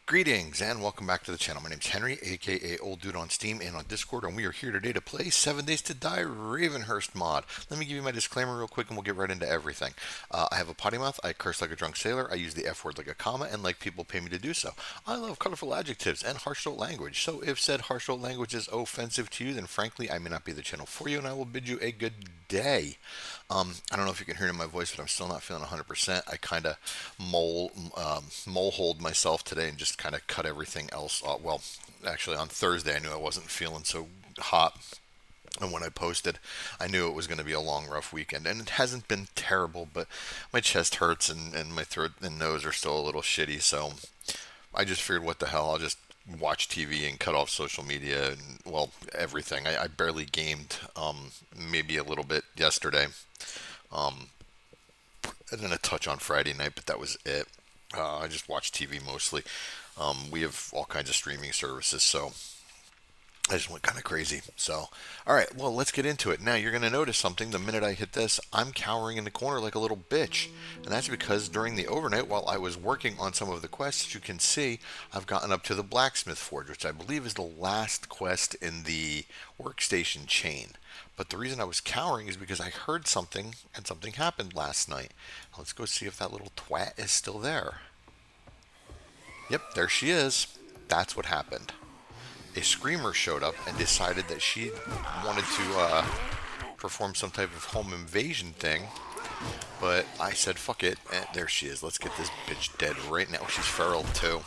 Greetings and welcome back to the channel. My name's Henry, aka Old Dude on Steam and on Discord, and we are here today to play 7 Days to Die Ravenhearst mod. Let me give you my disclaimer real quick and we'll get right into everything. I have a potty mouth, I curse like a drunk sailor, I use the F word like a comma, and like people pay me to do so. I love colorful adjectives and harsh adult language, so if said harsh adult language is offensive to you, then frankly I may not be the channel for you, and I will bid you a good day. I don't know if you can hear it in my voice, but I'm still not feeling 100%. I kind of mole hold myself today and just kind of cut everything else off. Well, actually, on Thursday, I knew I wasn't feeling so hot. And when I posted, I knew it was going to be a long, rough weekend. And it hasn't been terrible, but my chest hurts and my throat and nose are still a little shitty. So I just figured, what the hell? I'll just watch TV and cut off social media and, well, everything. I barely gamed, maybe a little bit yesterday. Um, and then a touch on Friday night, but that was it. I just watch TV mostly. We have all kinds of streaming services, so I just went kind of crazy. So, all right, well, let's get into it. Now, you're going to notice something the minute I hit this. I'm cowering in the corner like a little bitch. And that's because during the overnight, while I was working on some of the quests, as you can see, I've gotten up to the Blacksmith Forge, which I believe is the last quest in the workstation chain. But the reason I was cowering is because I heard something, and something happened last night. Let's go see if that little twat is still there. Yep, there she is. That's what happened. A screamer showed up and decided that she wanted to perform some type of home invasion thing. But I said, fuck it. And there she is. Let's get this bitch dead right now. She's feral too.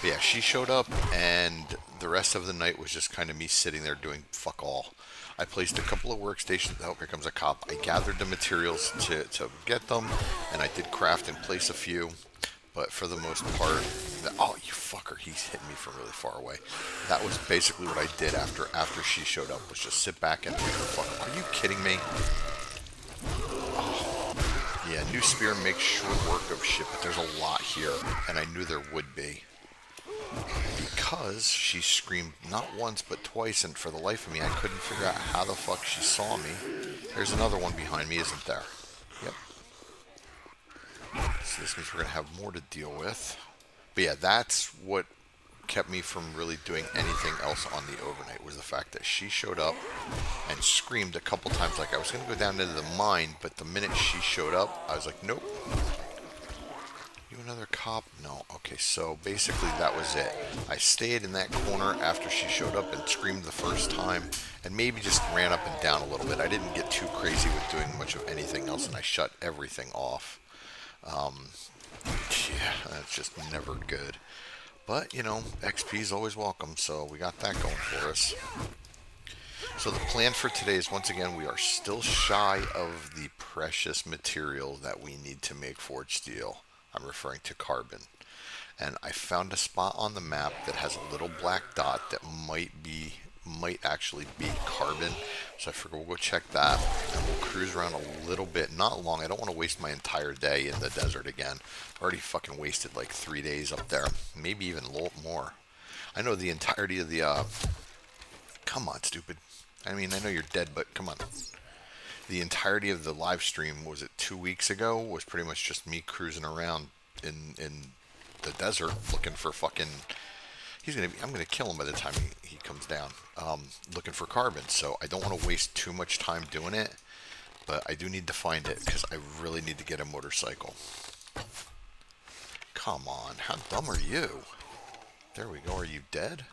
But yeah, she showed up, and the rest of the night was just kind of me sitting there doing fuck all. I placed a couple of workstations. Oh, here comes a cop. I gathered the materials to get them, and I did craft and place a few. But for the most part, oh, you fucker, he's hitting me from really far away. That was basically what I did after she showed up, was just sit back and wait for fuck. Are you kidding me? Oh, yeah, new spear makes short work of shit, but there's a lot here, and I knew there would be. Because she screamed not once but twice, and for the life of me, I couldn't figure out how the fuck she saw me. There's another one behind me, isn't there? Yep. So this means we're going to have more to deal with. But yeah, that's what kept me from really doing anything else on the overnight, was the fact that she showed up and screamed a couple times like I was going to go down into the mine, but the minute she showed up, I was like, nope. You another cop? No. Okay, so basically that was it. I stayed in that corner after she showed up and screamed the first time, and maybe just ran up and down a little bit. I didn't get too crazy with doing much of anything else, and I shut everything off. Yeah, that's just never good. But, you know, XP is always welcome, so we got that going for us. So the plan for today is, once again, we are still shy of the precious material that we need to make forged steel. I'm referring to carbon. And I found a spot on the map that has a little black dot that might actually be carbon. So I figure we'll go check that, and we'll cruise around a little bit. Not long. I don't want to waste my entire day in the desert again. I already fucking wasted like 3 days up there. Maybe even a little more. I know the entirety of the, come on, stupid. I mean, I know you're dead, but come on. The entirety of the live stream, was it 2 weeks ago, was pretty much just me cruising around in the desert looking for fucking... I'm gonna kill him by the time he comes down. Looking for carbon, so I don't want to waste too much time doing it, but I do need to find it because I really need to get a motorcycle. Come on, how dumb are you? There we go. Are you dead?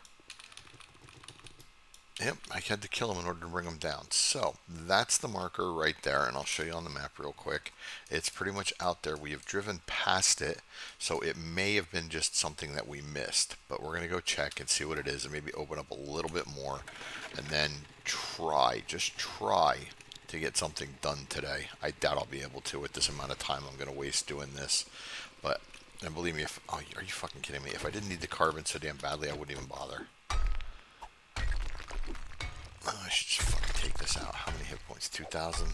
Yep, I had to kill him in order to bring him down. So, that's the marker right there, and I'll show you on the map real quick. It's pretty much out there. We have driven past it, so it may have been just something that we missed. But we're going to go check and see what it is, and maybe open up a little bit more, and then just try to get something done today. I doubt I'll be able to with this amount of time I'm going to waste doing this. But, and believe me, are you fucking kidding me? If I didn't need the carbon so damn badly, I wouldn't even bother. I should just fucking take this out. How many hit points? 2,000?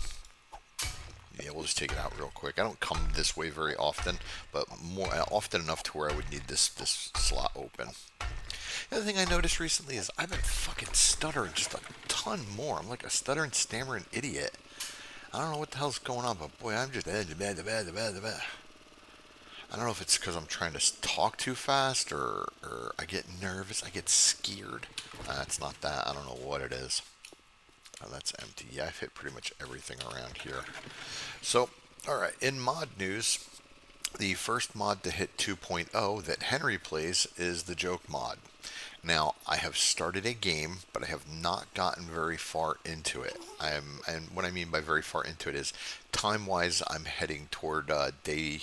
Yeah, we'll just take it out real quick. I don't come this way very often, but more often enough to where I would need this slot open. The other thing I noticed recently is I've been fucking stuttering just a ton more. I'm like a stuttering, stammering idiot. I don't know what the hell's going on, but boy, I'm just... I don't know if it's because I'm trying to talk too fast or I get nervous. I get scared. It's not that. I don't know what it is. Oh, that's empty. Yeah, I've hit pretty much everything around here. So, alright, in mod news, the first mod to hit 2.0 that Henry plays is the joke mod. Now, I have started a game, but I have not gotten very far into it. And what I mean by very far into it is, time-wise, I'm heading toward day.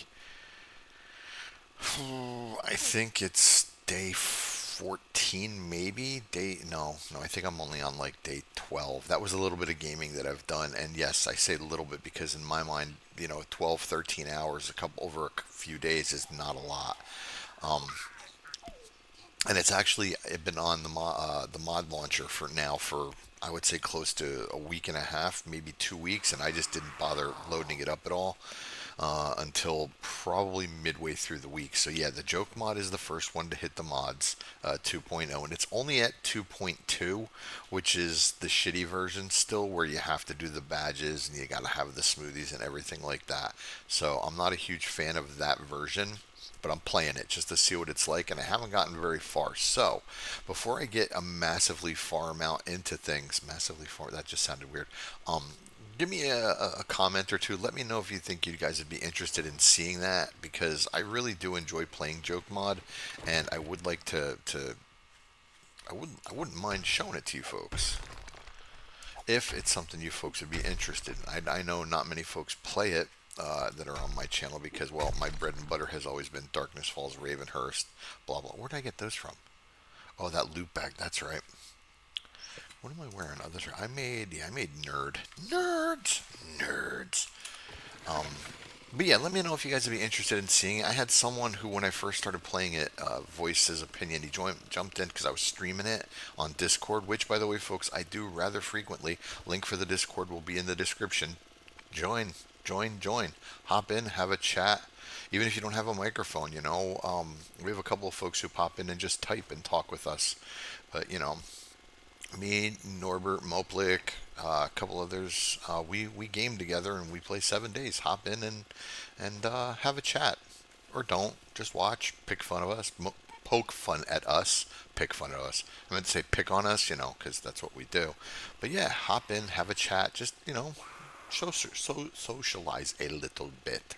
I think it's day 14, maybe no, I think I'm only on like day 12. That was a little bit of gaming that I've done, and yes, I say a little bit because in my mind, 12, 13 hours, over a few days is not a lot. Um, and it's been on the mod launcher for I would say close to a week and a half, maybe 2 weeks, and I just didn't bother loading it up at all until probably midway through the week. So yeah, the joke mod is the first one to hit the mods 2.0, and it's only at 2.2, which is the shitty version still, where you have to do the badges and you got to have the smoothies and everything like that. So I'm not a huge fan of that version, but I'm playing it just to see what it's like, and I haven't gotten very far. So, before I get a massively far amount into things, massively far, that just sounded weird. Give me a comment or two. Let me know if you think you guys would be interested in seeing that, because I really do enjoy playing Joke Mod, and I would like I wouldn't mind showing it to you folks if it's something you folks would be interested in. I know not many folks play it that are on my channel because, well, my bread and butter has always been Darkness Falls, Ravenhearst, blah blah. Where did I get those from? Oh, that loot bag. That's right. What am I wearing? Oh, that's right. I made nerds. Um, but yeah, let me know if you guys would be interested in seeing it. I had someone who, when I first started playing it, voiced his opinion. He jumped in because I was streaming it on Discord, which, by the way, folks, I do rather frequently. Link for the Discord will be in the description. Join, join. Hop in, have a chat. Even if you don't have a microphone, we have a couple of folks who pop in and just type and talk with us. But, me, Norbert, Moplik, a couple others, we game together and we play 7 days. Hop in and have a chat, or don't. Just watch, pick fun of us, poke fun at us, pick fun of us. I meant to say pick on us, because that's what we do. But yeah, hop in, have a chat. Just socialize a little bit.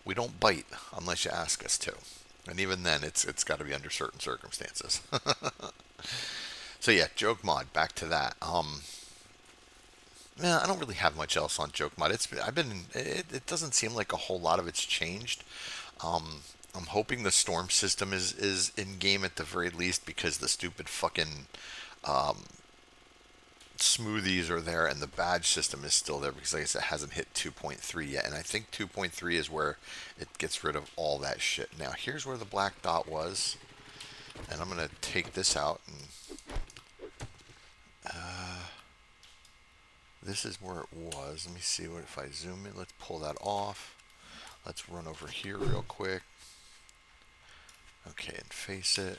We don't bite unless you ask us to, and even then, it's got to be under certain circumstances. So yeah, joke mod. Back to that. I don't really have much else on joke mod. It doesn't seem like a whole lot of it's changed. I'm hoping the storm system is in game at the very least, because the stupid fucking smoothies are there and the badge system is still there, because like I said, it hasn't hit 2.3 yet, and I think 2.3 is where it gets rid of all that shit. Now here's where the black dot was, and I'm gonna take this out and this is where it was. Let me see what if I zoom in. Let's pull that off. Let's run over here real quick. Okay, and face it.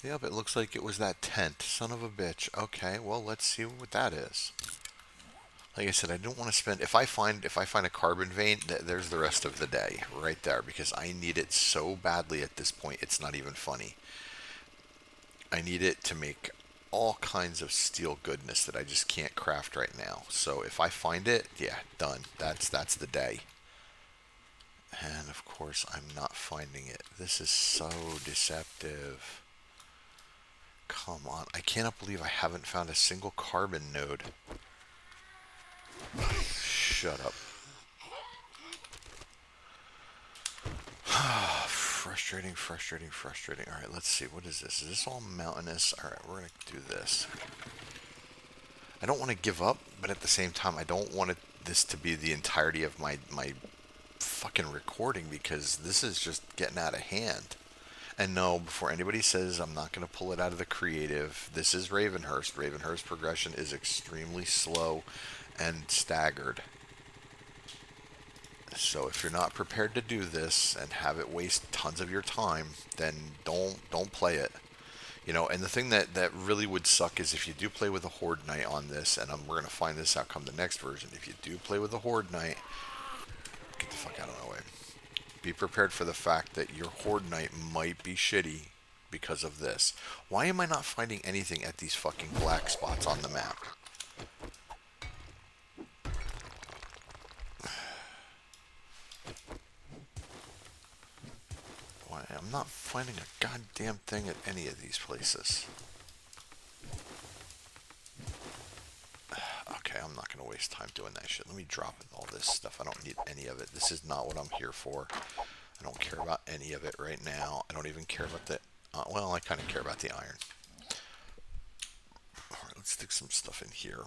Yep, it looks like it was that tent. Son of a bitch. Okay, well, let's see what that is. Like I said, I don't want to spend. If I find a carbon vein, there's the rest of the day right there, because I need it so badly at this point. It's not even funny. I need it to make all kinds of steel goodness that I just can't craft right now. So if I find it, yeah, done. That's the day. And of course, I'm not finding it. This is so deceptive. Come on. I cannot believe I haven't found a single carbon node. Shut up. Frustrating. Alright, let's see. What is this? Is this all mountainous? Alright, we're going to do this. I don't want to give up, but at the same time, I don't want this to be the entirety of my fucking recording, because this is just getting out of hand. And no, before anybody says I'm not going to pull it out of the creative, this is Ravenhearst. Ravenhearst progression is extremely slow and staggered. So if you're not prepared to do this and have it waste tons of your time, then don't play it. And the thing that really would suck is if you do play with a Horde Knight on this, and we're going to find this out come the next version. If you do play with a Horde Knight, get the fuck out of my way. be prepared for the fact that your Horde Night might be shitty because of this. Why am I not finding anything at these fucking black spots on the map? Why I'm not finding a goddamn thing at any of these places. Okay, I'm not going to waste time doing that shit. Let me drop all this stuff. I don't need any of it. This is not what I'm here for. I don't care about any of it right now. I don't even care about the... well, I kind of care about the iron. Alright, let's stick some stuff in here.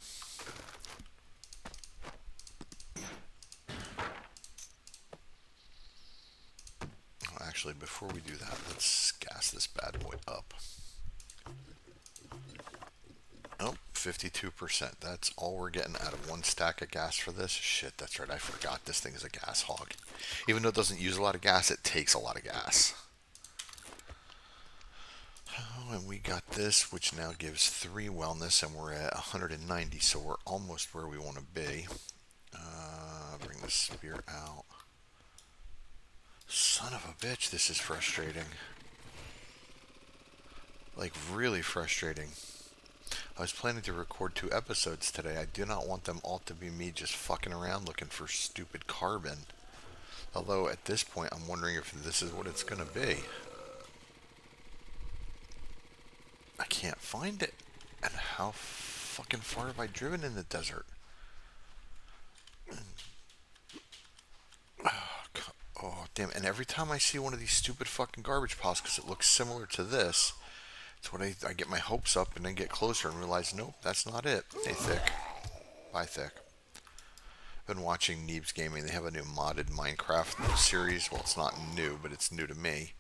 Actually, before we do that, let's gas this bad boy up. Oh, 52%. That's all we're getting out of one stack of gas for this. Shit, that's right. I forgot this thing is a gas hog. Even though it doesn't use a lot of gas, it takes a lot of gas. Oh, and we got this, which now gives 3 wellness, and we're at 190, so we're almost where we want to be. Bring the spear out. Son of a bitch, this is frustrating. Like, really frustrating. I was planning to record 2 episodes today. I do not want them all to be me just fucking around looking for stupid carbon. Although, at this point, I'm wondering if this is what it's going to be. I can't find it. And how fucking far have I driven in the desert? Oh, damn. And every time I see one of these stupid fucking garbage piles, because it looks similar to this, it's when I get my hopes up and then get closer and realize, nope, that's not it. Hey, Thick. Bye, Thick. I've been watching Neebs Gaming. They have a new modded Minecraft series. Well, it's not new, but it's new to me.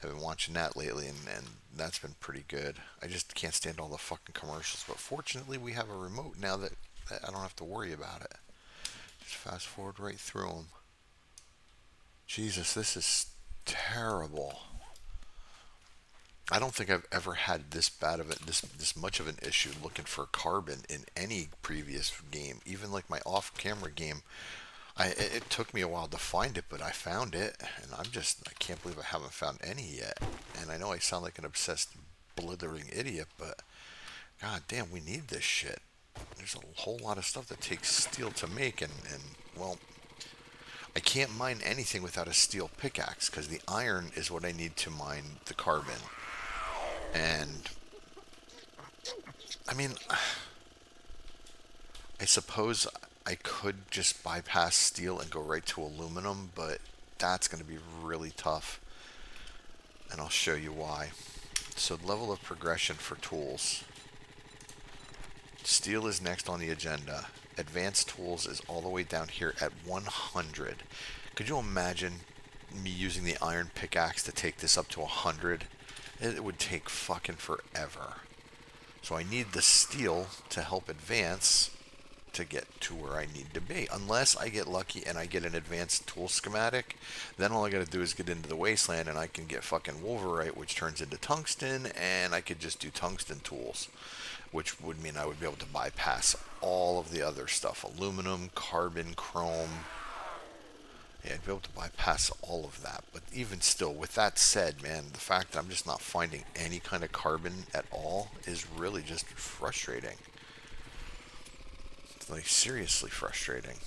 I've been watching that lately, and that's been pretty good. I just can't stand all the fucking commercials. But fortunately, we have a remote now that I don't have to worry about it. Just fast forward right through them. Jesus, this is terrible. I don't think I've ever had this bad of it, this much of an issue looking for carbon in any previous game. Even like my off-camera game, it took me a while to find it, but I found it, and I can't believe I haven't found any yet. And I know I sound like an obsessed, blithering idiot, but god damn, we need this shit. There's a whole lot of stuff that takes steel to make, and well, I can't mine anything without a steel pickaxe, because the iron is what I need to mine the carbon. And I mean, I suppose I could just bypass steel and go right to aluminum, but that's going to be really tough. And I'll show you why. So, level of progression for tools. Steel is next on the agenda. Advanced tools is all the way down here at 100. Could you imagine me using the iron pickaxe to take this up to 100? It would take fucking forever. So I need the steel to help advance to get to where I need to be. Unless I get lucky and I get an advanced tool schematic, then all I gotta do is get into the wasteland and I can get fucking wolverite, which turns into tungsten, and I could just do tungsten tools, which would mean I would be able to bypass all of the other stuff. Aluminum, carbon, chrome. Yeah, I'd be able to bypass all of that. But even still, with that said, man, the fact that I'm just not finding any kind of carbon at all is really just frustrating. It's like seriously frustrating.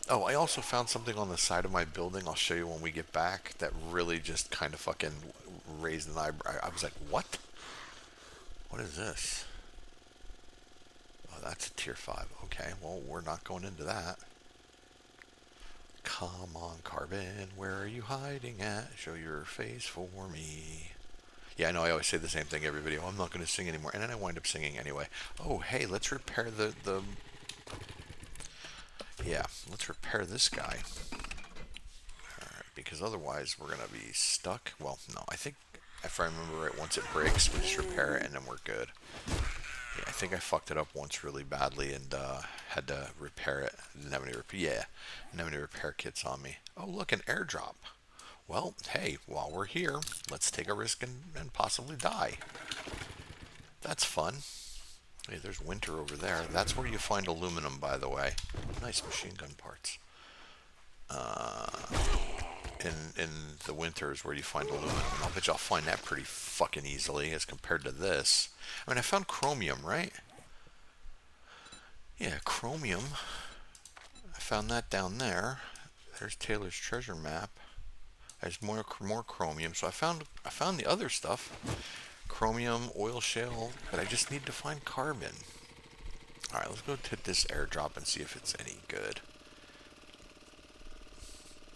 Oh, I also found something on the side of my building. I'll show you when we get back. That really just kind of fucking raised an eyebrow. I was like, what? What is this? Oh, that's a tier 5. Okay, well, we're not going into that. Come on, Carbon. Where are you hiding at? Show your face for me. Yeah, I know I always say the same thing every video. I'm not going to sing anymore. And then I wind up singing anyway. Oh, hey, let's repair the... Yeah, let's repair this guy. Alright, because otherwise we're going to be stuck. Well, no, I think if I remember right, once it breaks, we just repair it and then we're good. Yeah, I think I fucked it up once really badly and had to repair it. Didn't have any repair kits on me. Oh, look, an airdrop. Well, hey, while we're here, let's take a risk and possibly die. That's fun. Hey, there's winter over there. That's where you find aluminum, by the way. Nice machine gun parts. in the winters where you find aluminum. I'll bet you I'll find that pretty fucking easily as compared to this. I mean, I found chromium, right? Yeah, chromium. I found that down there. There's Taylor's treasure map. There's more chromium. So I found the other stuff. Chromium, oil shale, but I just need to find carbon. Alright, let's go hit this airdrop and see if it's any good.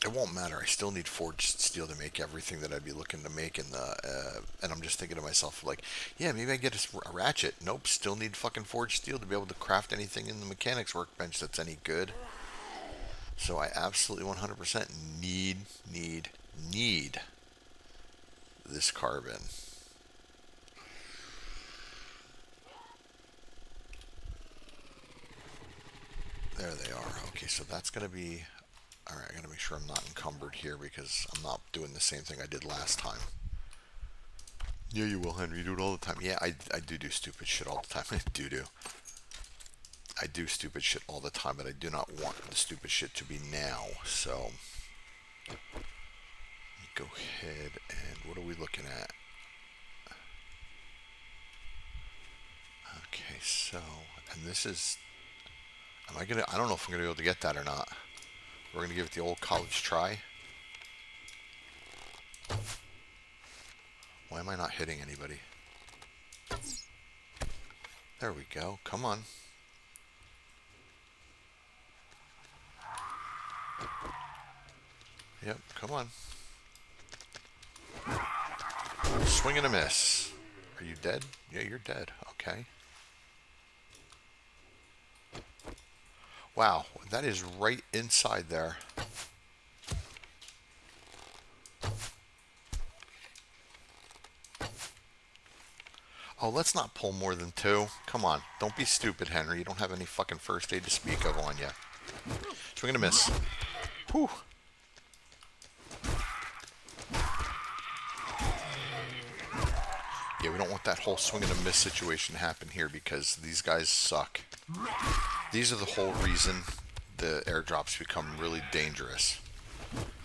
It won't matter. I still need forged steel to make everything that I'd be looking to make in the... and I'm just thinking to myself, like, yeah, maybe I get a ratchet. Nope, still need fucking forged steel to be able to craft anything in the mechanics workbench that's any good. So I absolutely 100% need this carbon. There they are. Okay, so that's going to be... Alright, I gotta make sure I'm not encumbered here because I'm not doing the same thing I did last time. Yeah, you will, Henry. You do it all the time. Yeah, I do stupid shit all the time. I do stupid shit all the time, but I do not want the stupid shit to be now. So, let me go ahead and what are we looking at? Okay, so, and this is... I don't know if I'm gonna be able to get that or not. We're going to give it the old college try. Why am I not hitting anybody? There we go. Come on. Yep, come on. Swing and a miss. Are you dead? Yeah, you're dead. Okay. Wow, that is right inside there. Oh, let's not pull more than 2. Come on. Don't be stupid, Henry. You don't have any fucking first aid to speak of on you. Swing and a miss. Whew. Yeah, we don't want that whole swing and a miss situation to happen here because these guys suck. These are the whole reason the airdrops become really dangerous.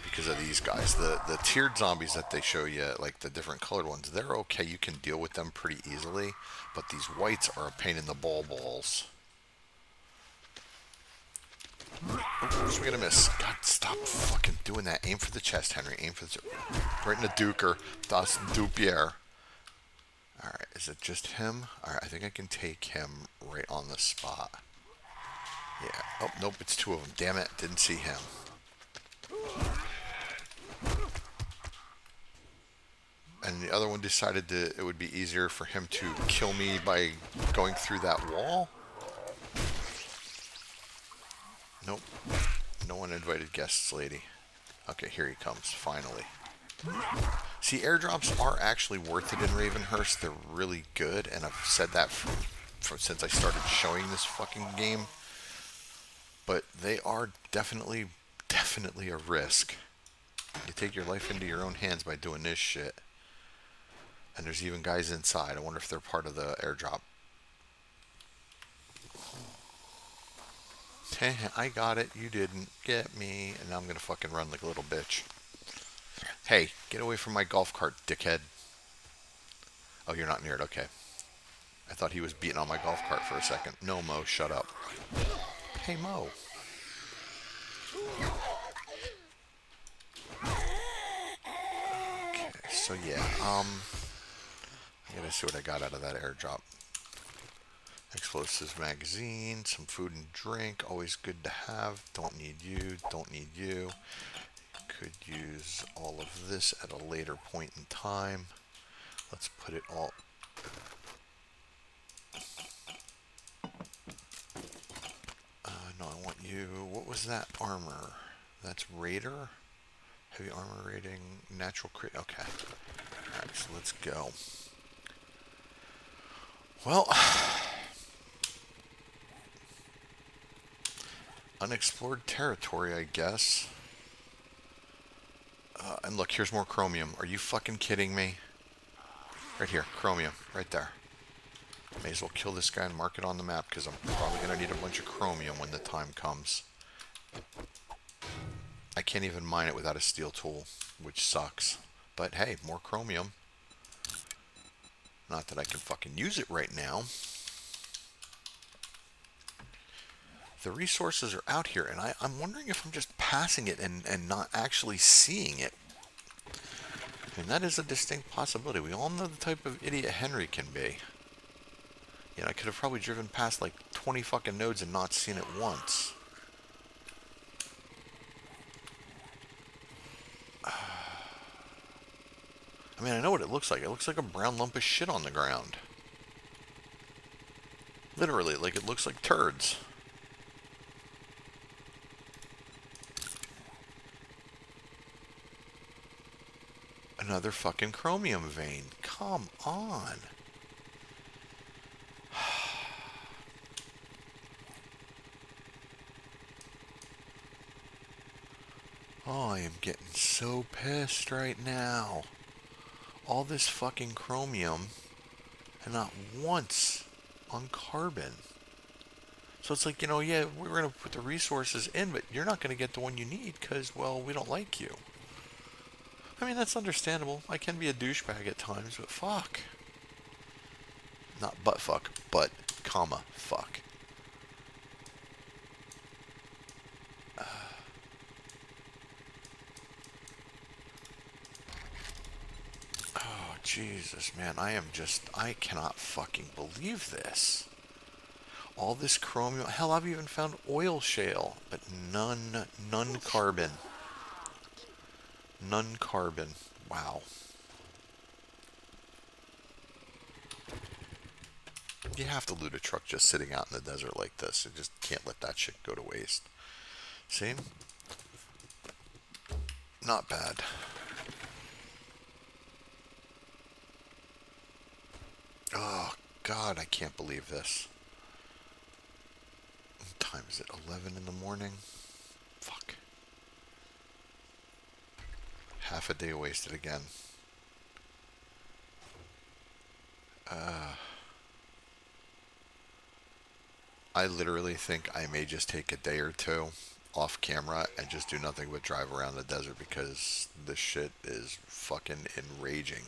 Because of these guys. The tiered zombies that they show you, like the different colored ones, they're okay. You can deal with them pretty easily. But these whites are a pain in the balls. Swing and a miss. God, stop fucking doing that. Aim for the chest, Henry. Aim for the... Right in the duker. Das Dupier. Alright, is it just him? Alright, I think I can take him right on the spot. Yeah. Oh, nope, it's 2 of them. Damn it, didn't see him. And the other one decided that it would be easier for him to kill me by going through that wall? Nope. No one invited guests, lady. Okay, here he comes, finally. See, airdrops are actually worth it in Ravenhearst. They're really good, and I've said that from since I started showing this fucking game. But they are definitely a risk. You take your life into your own hands by doing this shit. And there's even guys inside. I wonder if they're part of the airdrop. I got it. You didn't get me. And now I'm going to fucking run like a little bitch. Hey, get away from my golf cart, dickhead. Oh, you're not near it. Okay. I thought he was beating on my golf cart for a second. No, Mo, shut up. Hey, Mo. Okay, so yeah, I gotta see what I got out of that airdrop. Explosives magazine, some food and drink, always good to have. Don't need you, don't need you. Could use all of this at a later point in time. Let's put it all... no, I want you... What was that armor? That's Raider? Heavy armor rating, natural crit... Okay. Alright, so let's go. Well... Unexplored territory, I guess. And look, here's more chromium. Are you fucking kidding me? Right here, chromium, right there. May as well kill this guy and mark it on the map because I'm probably going to need a bunch of chromium when the time comes. I can't even mine it without a steel tool, which sucks. But hey, more chromium. Not that I can fucking use it right now. The resources are out here, and I'm wondering if I'm just passing it and not actually seeing it. And that is a distinct possibility. We all know the type of idiot Henry can be. You know, I could have probably driven past like 20 fucking nodes and not seen it once. I mean, I know what it looks like. It looks like a brown lump of shit on the ground. Literally, like it looks like turds. Another fucking chromium vein. Come on. Oh, I am getting so pissed right now. All this fucking chromium and not once on carbon. So it's like, you know, yeah, we're going to put the resources in, but you're not going to get the one you need because, well, we don't like you. I mean, that's understandable. I can be a douchebag at times, but fuck. Not butt fuck, but, comma, fuck. Oh, Jesus, man, I cannot fucking believe this. All this chromium, hell, I've even found oil shale, but none carbon. None carbon. Wow. You have to loot a truck just sitting out in the desert like this. You just can't let that shit go to waste. See? Not bad. Oh, God, I can't believe this. What time is it? 11 in the morning? Fuck. Half a day wasted again. I literally think I may just take a day or two off camera and just do nothing but drive around the desert because this shit is fucking enraging.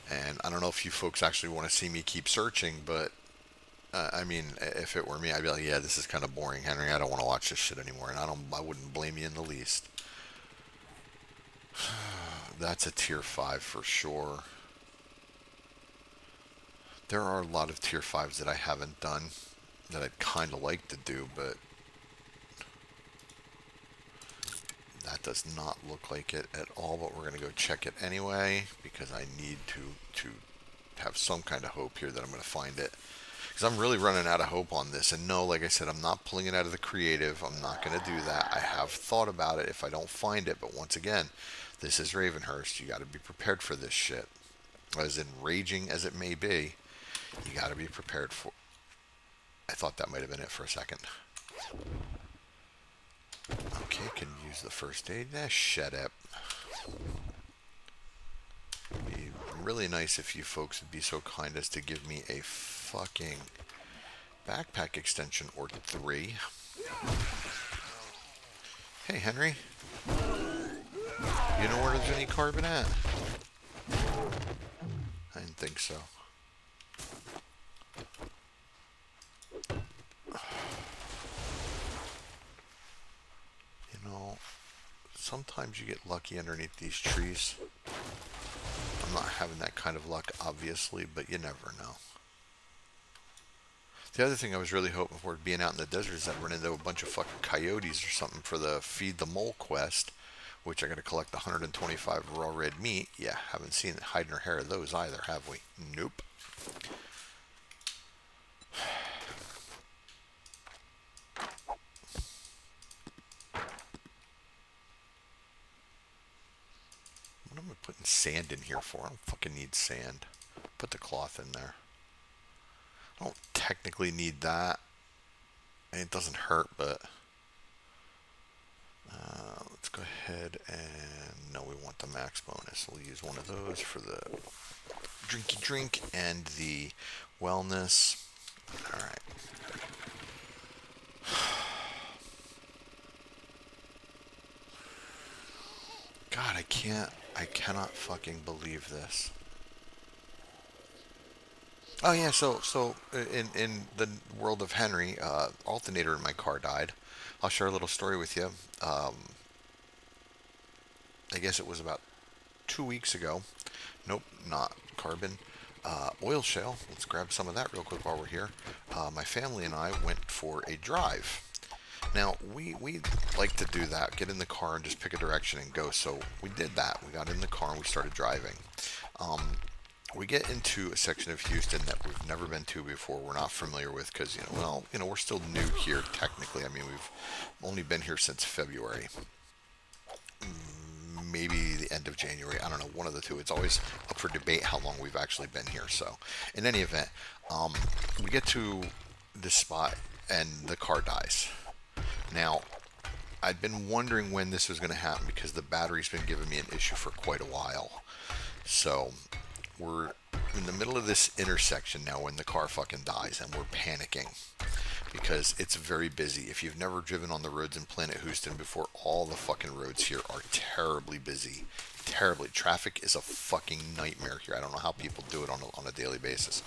And I don't know if you folks actually want to see me keep searching, but I mean, if it were me, I'd be like, yeah, this is kind of boring, Henry. I don't want to watch this shit anymore, and I wouldn't blame you in the least. That's a tier 5 for sure. There are a lot of tier 5s that I haven't done that I'd kind of like to do, but that does not look like it at all. But we're going to go check it anyway because I need to have some kind of hope here that I'm going to find it. Because I'm really running out of hope on this. And no, like I said, I'm not pulling it out of the creative. I'm not going to do that. I have thought about it if I don't find it. But once again, this is Ravenhearst. You got to be prepared for this shit. As enraging as it may be, you got to be prepared for. I thought that might have been it for a second. Okay, can use the first aid. Shut up. It'd be really nice if you folks would be so kind as to give me a fucking backpack extension or 3. Hey, Henry. You know where there's any carbon at? I didn't think so. You know, sometimes you get lucky underneath these trees. I'm not having that kind of luck, obviously, but you never know. The other thing I was really hoping for being out in the desert is I'd run into a bunch of fucking coyotes or something for the Feed the Mole quest, which I got to collect 125 raw red meat. Yeah, haven't seen hide nor hair of those either, have we? Nope. What am I putting sand in here for? I don't fucking need sand. Put the cloth in there. I don't technically need that. And it doesn't hurt, but let's go ahead and no, we want the max bonus. We'll use one of those for the drinky drink and the wellness. All right. God, I cannot fucking believe this. Oh yeah, in the world of Henry, alternator in my car died. I'll share a little story with you. Um, I guess it was about 2 weeks ago. Nope, not carbon. Oil shale. Let's grab some of that real quick while we're here. My family and I went for a drive. Now, we like to do that, get in the car and just pick a direction and go. So we did that. We got in the car and we started driving. Um, we get into a section of Houston that we've never been to before. We're not familiar with because, we're still new here technically. I mean, we've only been here since February, maybe the end of January. I don't know, one of the two. It's always up for debate how long we've actually been here. So, in any event, um, we get to this spot and the car dies. Now, I'd been wondering when this was going to happen because the battery's been giving me an issue for quite a while. So, we're in the middle of this intersection now when the car fucking dies and we're panicking because it's very busy. If you've never driven on the roads in Planet Houston before, all the fucking roads here are terribly busy. Terribly. Traffic is a fucking nightmare here. I don't know how people do it on a daily basis.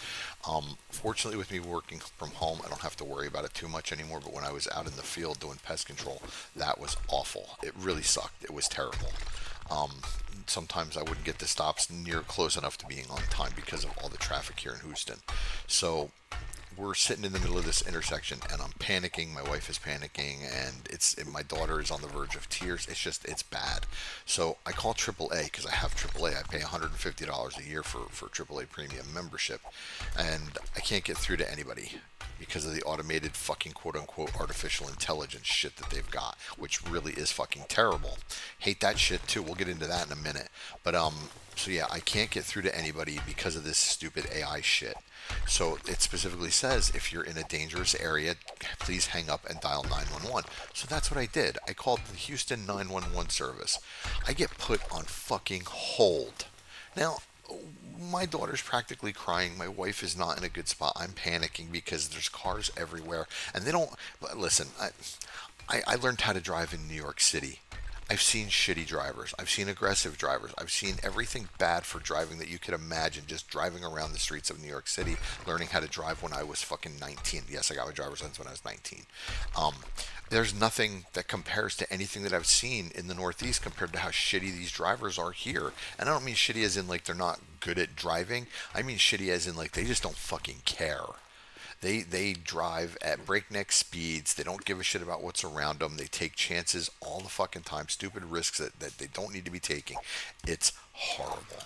Fortunately, with me working from home, I don't have to worry about it too much anymore. But when I was out in the field doing pest control, that was awful. It really sucked. It was terrible. Um, Sometimes I wouldn't get the stops near close enough to being on time because of all the traffic here in Houston. So we're sitting in the middle of this intersection and I'm panicking. My wife is panicking and my daughter is on the verge of tears. It's bad. So I call AAA because I have AAA. I pay $150 a year for AAA premium membership and I can't get through to anybody because of the automated fucking quote unquote artificial intelligence shit that they've got, which really is fucking terrible. Hate that shit too. We'll get into that in a minute. But so yeah, I can't get through to anybody because of this stupid AI shit. So it specifically says if you're in a dangerous area, please hang up and dial 911. So that's what I did. I called the Houston 911 service. I get put on fucking hold. Now, my daughter's practically crying. My wife is not in a good spot. I'm panicking because there's cars everywhere. And they don't. Listen, I learned how to drive in New York City. I've seen shitty drivers. I've seen aggressive drivers. I've seen everything bad for driving that you could imagine just driving around the streets of New York City, learning how to drive when I was fucking 19. Yes, I got my driver's license when I was 19. Um, there's nothing that compares to anything that I've seen in the Northeast compared to how shitty these drivers are here. And I don't mean shitty as in like they're not good at driving. I mean shitty as in like they just don't fucking care. They drive at breakneck speeds. They don't give a shit about what's around them. They take chances all the fucking time, stupid risks that they don't need to be taking. It's horrible.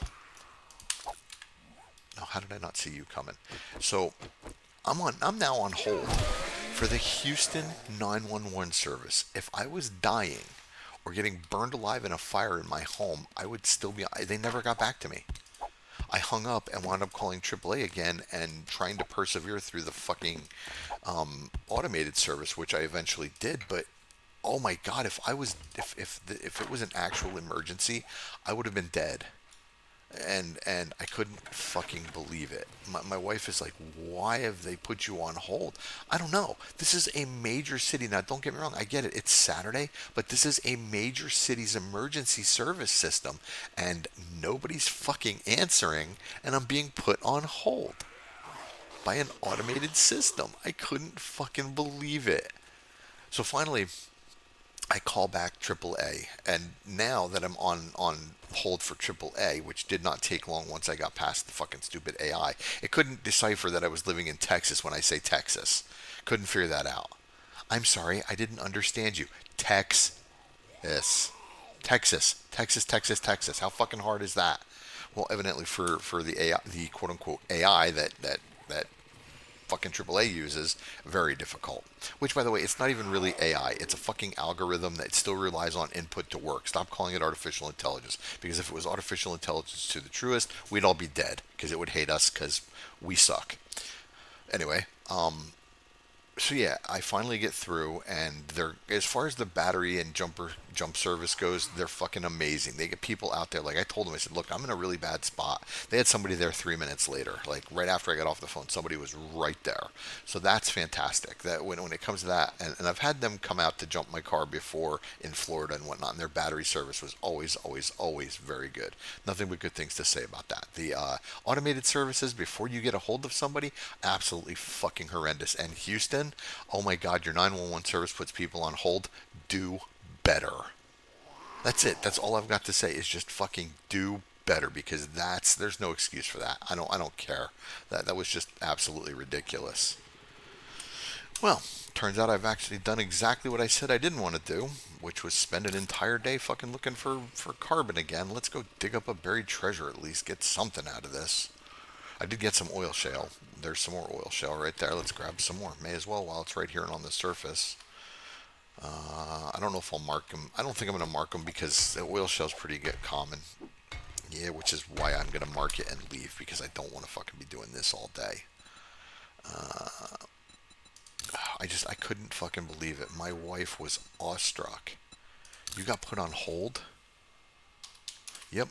Now, how did I not see you coming? So I'm now on hold for the Houston 911 service. If I was dying or getting burned alive in a fire in my home, I would still be. They never got back to me. I hung up and wound up calling AAA again and trying to persevere through the fucking automated service, which I eventually did. But oh my god, if it was an actual emergency, I would have been dead. And I couldn't fucking believe it. My wife is like, why have they put you on hold? I don't know. This is a major city. Now, don't get me wrong. I get it. It's Saturday, but this is a major city's emergency service system, and nobody's fucking answering, and I'm being put on hold by an automated system. I couldn't fucking believe it. So finally, I call back AAA, and now that I'm on hold for AAA, which did not take long once I got past the fucking stupid AI, it couldn't decipher that I was living in Texas when I say Texas. Couldn't figure that out. I'm sorry, I didn't understand you. Texas, Texas. How fucking hard is that? Well, evidently for the AI, the quote unquote AI that fucking AAA uses, very difficult. Which, by the way, it's not even really AI. It's a fucking algorithm that still relies on input to work. Stop calling it artificial intelligence. Because if it was artificial intelligence to the truest, we'd all be dead. Because it would hate us because we suck. Anyway, So yeah, I finally get through, and they're, as far as the battery and jump service goes, they're fucking amazing. They get people out there. Like I told them, I said, look, I'm in a really bad spot. They had somebody there 3 minutes later. Like right after I got off the phone, somebody was right there. So that's fantastic. That when it comes to that, and I've had them come out to jump my car before in Florida and whatnot, and their battery service was always very good. Nothing but good things to say about that. The automated services before you get a hold of somebody, absolutely fucking horrendous. And Houston, oh my God, your 911 service puts people on hold. Do better. That's it. That's all I've got to say is just fucking do better, because there's no excuse for that. I don't care. That was just absolutely ridiculous. Well, turns out I've actually done exactly what I said I didn't want to do, which was spend an entire day fucking looking for carbon again. Let's go dig up a buried treasure, at least get something out of this. I did get some oil shale. There's some more oil shale right there. Let's grab some more. May as well while it's right here and on the surface. I don't know if I'll mark them. I don't think I'm going to mark them because the oil shale's pretty good, common. Yeah, which is why I'm going to mark it and leave, because I don't want to fucking be doing this all day. I couldn't fucking believe it. My wife was awestruck. You got put on hold? Yep,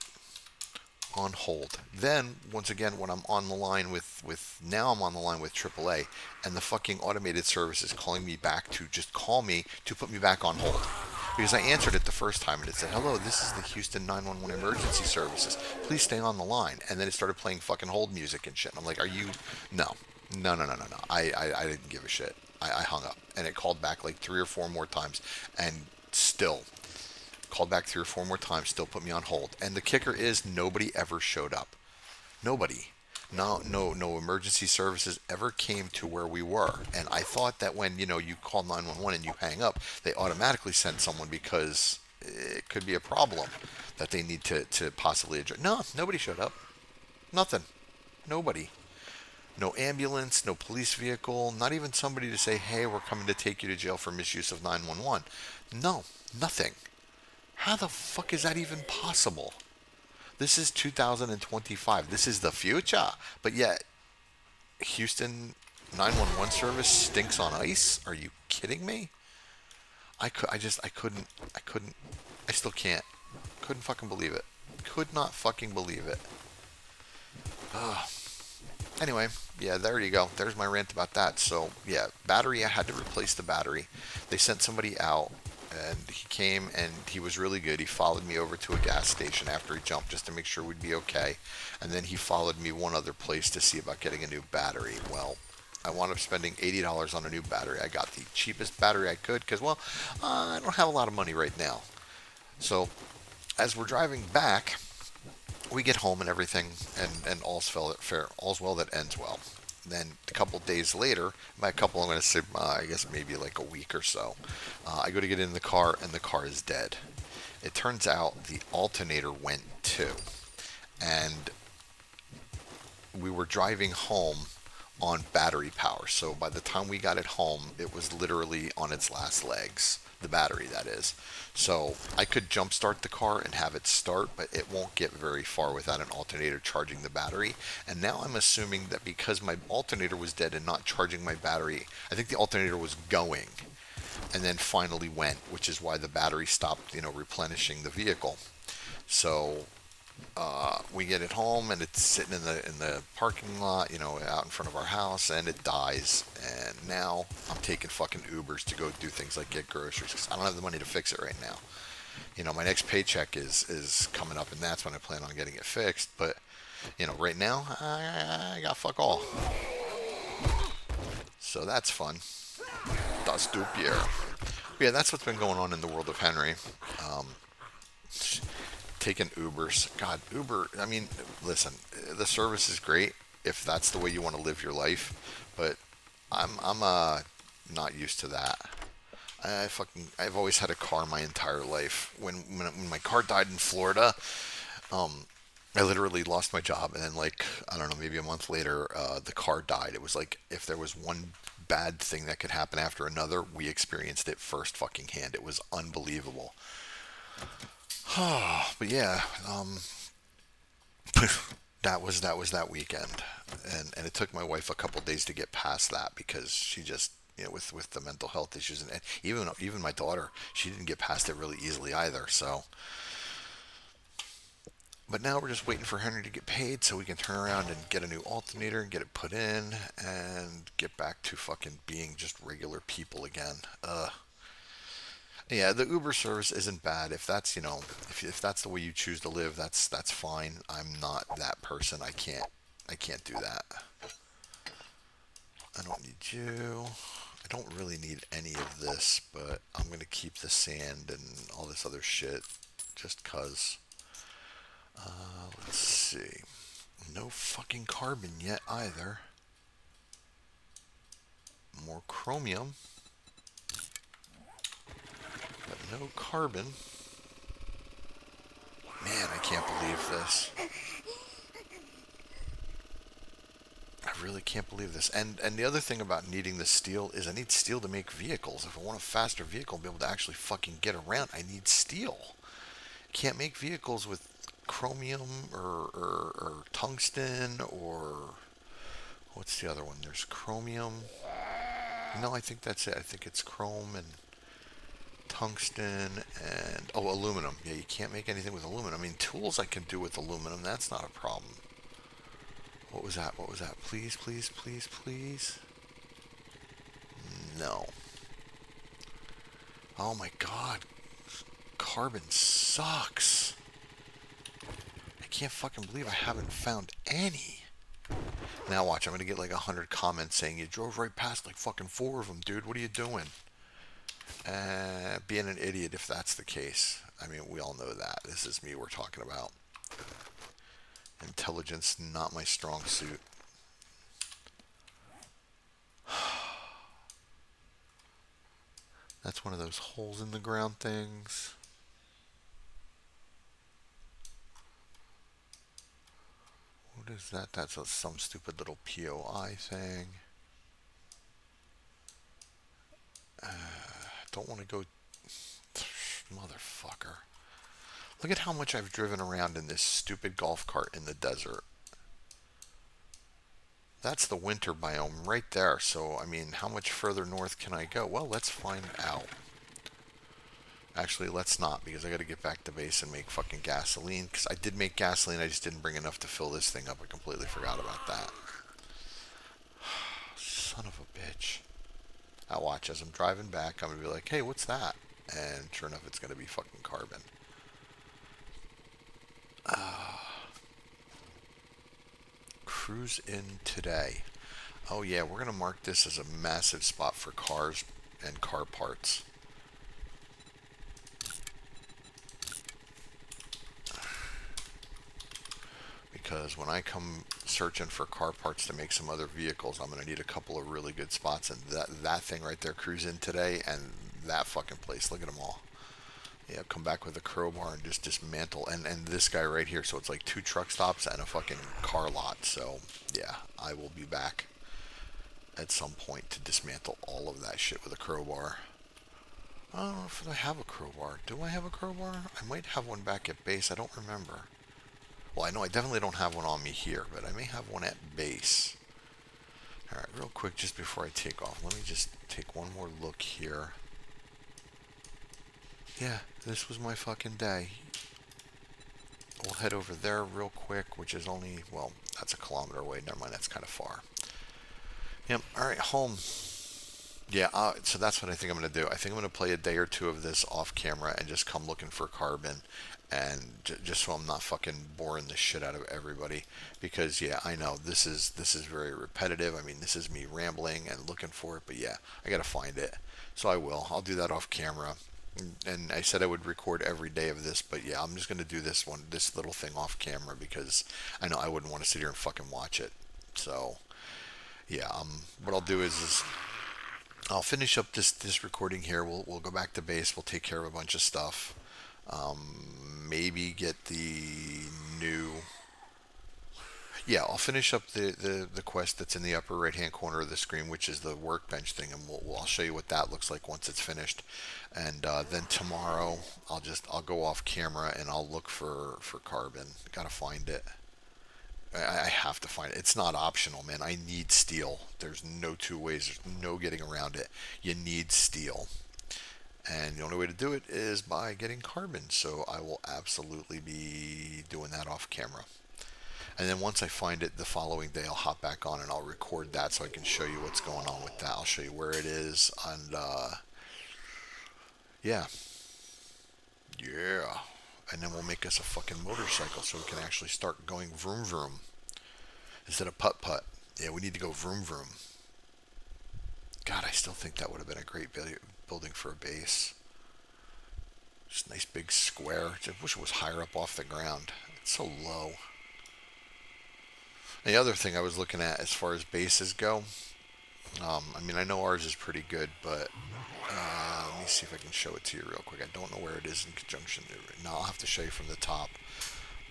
on hold. Then once again, when I'm on the line with now I'm on the line with AAA, and the fucking automated service is calling me back to just call me to put me back on hold. Because I answered it the first time and it said, "Hello, this is the Houston 911 emergency services. Please stay on the line." And then it started playing fucking hold music and shit. And I'm like, "Are you? No, no. I didn't give a shit. I hung up, and it called back like 3 or 4 more times, and still called back 3 or 4 more times, still put me on hold. And the kicker is nobody ever showed up. Nobody. No emergency services ever came to where we were. And I thought that when, you call 911 and you hang up, they automatically send someone because it could be a problem that they need to possibly address. No, nobody showed up. Nothing. Nobody. No ambulance, no police vehicle, not even somebody to say, "Hey, we're coming to take you to jail for misuse of 911." No, nothing. How the fuck is that even possible? This is 2025. This is the future. But yet, Houston 911 service stinks on ice? Are you kidding me? I couldn't, I still can't. Couldn't fucking believe it. Could not fucking believe it. Ugh. Anyway, yeah, there you go. There's my rant about that. So, yeah, battery, I had to replace the battery. They sent somebody out, and he came, and he was really good. He followed me over to a gas station after he jumped just to make sure we'd be okay. And then he followed me one other place to see about getting a new battery. Well, I wound up spending $80 on a new battery. I got the cheapest battery I could because, well, I don't have a lot of money right now. So, as we're driving back, we get home and everything, and all's well that ends well. Then a couple days later, by a couple, I'm going to say, I guess maybe like a week or so, I go to get in the car, and the car is dead. It turns out the alternator went too, and we were driving home on battery power. So by the time we got it home, it was literally on its last legs. The battery, that is. So I could jump start the car and have it start, but it won't get very far without an alternator charging the battery. And now I'm assuming that because my alternator was dead and not charging my battery, I think the alternator was going and then finally went, which is why the battery stopped, replenishing the vehicle. So we get it home, and it's sitting in the parking lot, out in front of our house, and it dies. And now I'm taking fucking Ubers to go do things like get groceries because I don't have the money to fix it right now. My next paycheck is coming up, and that's when I plan on getting it fixed. But right now I got fuck all, so that's fun. Das du Pierre. Yeah, that's what's been going on in the world of Henry. Um, Taking Ubers. God, Uber, I mean, listen, the service is great if that's the way you want to live your life, but I'm not used to that. I've always had a car my entire life. When my car died in Florida, um, I literally lost my job, and then like I don't know, maybe a month later, the car died. It was like if there was one bad thing that could happen after another, we experienced it first fucking hand. It was unbelievable. But yeah, that was that weekend, and it took my wife a couple days to get past that because she just with the mental health issues, and even my daughter, she didn't get past it really easily either. So, but now we're just waiting for Henry to get paid so we can turn around and get a new alternator and get it put in and get back to fucking being just regular people again. Yeah, the Uber service isn't bad. If that's, if that's the way you choose to live, that's fine. I'm not that person. I can't do that. I don't need you. I don't really need any of this, but I'm going to keep the sand and all this other shit just cuz. Let's see. No fucking carbon yet either. More chromium, but no carbon. Man, I can't believe this. I really can't believe this. And the other thing about needing the steel is I need steel to make vehicles. If I want a faster vehicle and be able to actually fucking get around, I need steel. Can't make vehicles with chromium or tungsten or what's the other one? There's chromium. No, I think that's it. I think it's chrome and tungsten and aluminum. Yeah, you can't make anything with aluminum. I mean, tools I can do with aluminum. That's not a problem. What was that? What was that? Please, please, please, please. No. Oh my God. Carbon sucks. I can't fucking believe I haven't found any. Now watch, I'm going to get like 100 comments saying you drove right past like fucking 4 of them, dude. What are you doing? Being an idiot if that's the case. I mean, we all know that. This is me we're talking about. Intelligence, not my strong suit. That's one of those holes in the ground things. What is that? That's some stupid little POI thing. Don't want to go... Motherfucker. Look at how much I've driven around in this stupid golf cart in the desert. That's the winter biome right there. So, I mean, how much further north can I go? Well, let's find out. Actually, let's not, because I got to get back to base and make fucking gasoline. Because I did make gasoline, I just didn't bring enough to fill this thing up. I completely forgot about that. Son of a bitch. Now watch, as I'm driving back, I'm going to be like, hey, what's that? And sure enough, it's going to be fucking carbon. Cruise in today. Oh yeah, we're going to mark this as a massive spot for cars and car parts. Because when I come searching for car parts to make some other vehicles, I'm going to need a couple of really good spots. And that thing right there, cruise in today, and that fucking place, look at them all. Yeah, come back with a crowbar and just dismantle. And this guy right here, so it's like 2 truck stops and a fucking car lot. So, yeah, I will be back at some point to dismantle all of that shit with a crowbar. I don't know if I have a crowbar. Do I have a crowbar? I might have one back at base. I don't remember. Well, I know I definitely don't have one on me here, but I may have one at base. Alright, real quick, just before I take off, let me just take one more look here. Yeah, this was my fucking day. We'll head over there real quick, which is only, well, that's a kilometer away. Never mind, that's kind of far. Yep, alright, home. Yeah, so that's what I think I'm going to do. I think I'm going to play a day or 2 of this off camera and just come looking for carbon. And just so I'm not fucking boring the shit out of everybody. Because, yeah, I know this is very repetitive. I mean, this is me rambling and looking for it. But, yeah, I got to find it. So I will. I'll do that off camera. And I said I would record every day of this, but yeah, I'm just going to do this little thing off camera because I know I wouldn't want to sit here and fucking watch it. So, yeah, what I'll do is I'll finish up this recording here. We'll go back to base. We'll take care of a bunch of stuff. Maybe get the new... Yeah, I'll finish up the quest that's in the upper right hand corner of the screen, which is the workbench thing, and I'll show you what that looks like once it's finished. And then tomorrow I'll go off camera and I'll look for carbon. Gotta find it. I have to find it. It's not optional, man. I need steel. There's no two ways. There's no getting around it. You need steel. And the only way to do it is by getting carbon. So I will absolutely be doing that off camera. And then once I find it the following day, I'll hop back on and I'll record that so I can show you what's going on with that. I'll show you where it is. And yeah. Yeah. And then we'll make us a fucking motorcycle so we can actually start going vroom vroom instead of putt putt. Yeah, we need to go vroom vroom. God, I still think that would have been a great building for a base. Just a nice big square. I wish it was higher up off the ground. It's so low. And the other thing I was looking at as far as bases go, I mean, I know ours is pretty good, but let me see if I can show it to you real quick. I don't know where it is in conjunction. No, I'll have to show you from the top.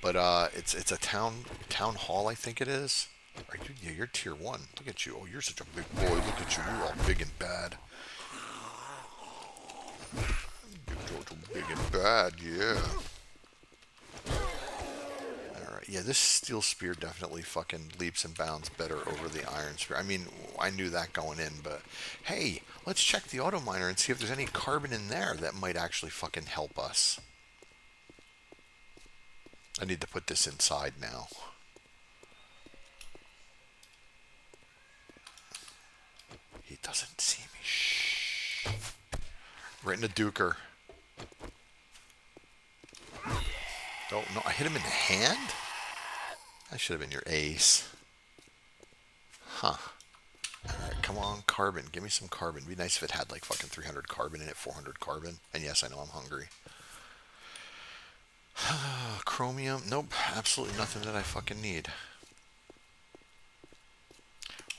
But it's a town hall, I think it is. Are you? Yeah, you're tier 1. Look at you. Oh, you're such a big boy. Look at you. You're all big and bad. Big and bad, yeah. Alright, yeah, this steel spear definitely fucking leaps and bounds better over the iron spear. I mean, I knew that going in, but hey, let's check the auto miner and see if there's any carbon in there that might actually fucking help us. I need to put this inside now. He doesn't see me. Shh. Right in the duker. Oh, no, I hit him in the hand? That should have been your ace. Huh. Alright, come on, carbon. Give me some carbon. It'd be nice if it had like fucking 300 carbon in it, 400 carbon. And yes, I know I'm hungry. Chromium. Nope, absolutely nothing that I fucking need.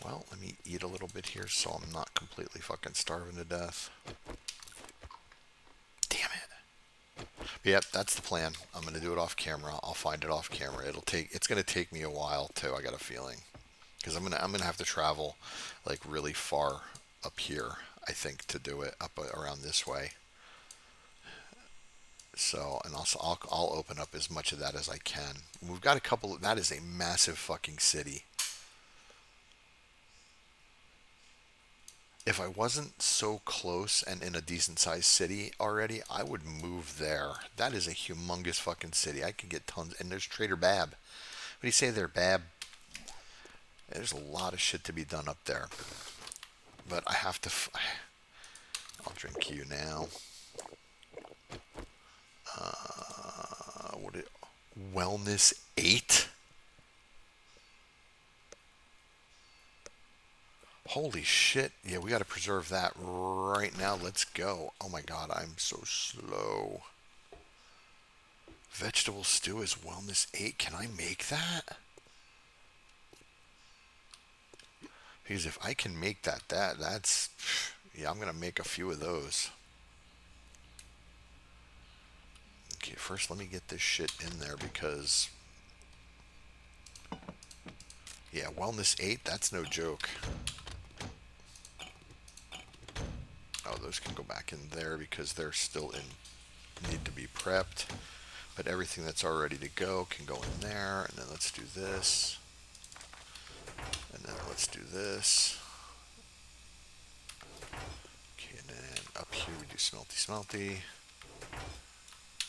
Well, let me eat a little bit here so I'm not completely fucking starving to death. Damn it. But yep, that's the plan. I'm going to do it off camera. I'll find it off camera. It's going to take me a while too, I got a feeling. Because I'm going to have to travel like really far up here, I think, to do it up around this way. So, and also I'll open up as much of that as I can. We've got a couple that is a massive fucking city. If I wasn't so close and in a decent sized city already, I would move there. That is a humongous fucking city. I could get tons. And there's Trader Bab. What do you say there, Bab? There's a lot of shit to be done up there. But I have to. I'll drink you now. Wellness 8? Holy shit. Yeah, we got to preserve that right now. Let's go. Oh my god, I'm so slow. Vegetable stew is wellness 8. Can I make that? Because if I can make that's... Yeah, I'm going to make a few of those. Okay, first let me get this shit in there because... Yeah, wellness 8, that's no joke. Oh, those can go back in there because they're still need to be prepped. But everything that's all ready to go can go in there. And then let's do this. And then let's do this. Okay, and then up here we do smelty smelty.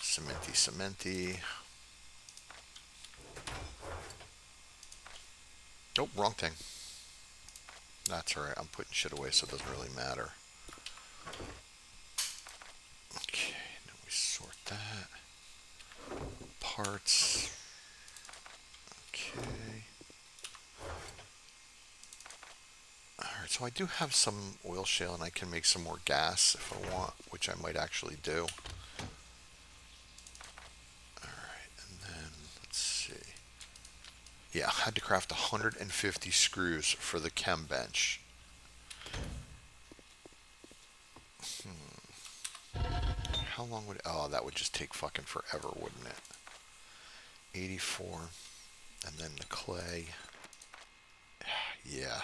Cementy cementy. Nope, wrong thing. That's alright, I'm putting shit away so it doesn't really matter. Okay, now we sort that. Parts. Okay. Alright, so I do have some oil shale and I can make some more gas if I want, which I might actually do. Alright, and then let's see. Yeah, I had to craft 150 screws for the chem bench. How long would... Oh, that would just take fucking forever, wouldn't it? 84. And then the clay. Yeah.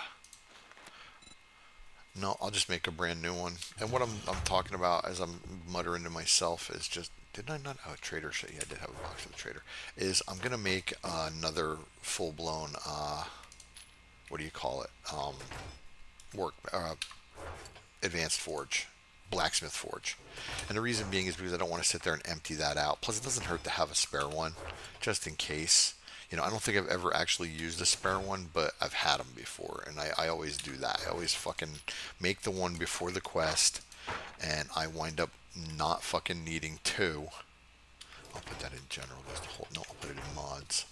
No, I'll just make a brand new one. And what I'm talking about as I'm muttering to myself is just Did I not? Oh, trader shit. Yeah, I did have a box for the trader. Is I'm gonna make another full blown what do you call it? Work advanced forge, blacksmith forge. And the reason being is because I don't want to sit there and empty that out. Plus, it doesn't hurt to have a spare one, just in case. You know, I don't think I've ever actually used a spare one, but I've had them before, and I always do that. I always fucking make the one before the quest, and I wind up not fucking needing two. I'll put that in general. Just hold, no, I'll put it in mods.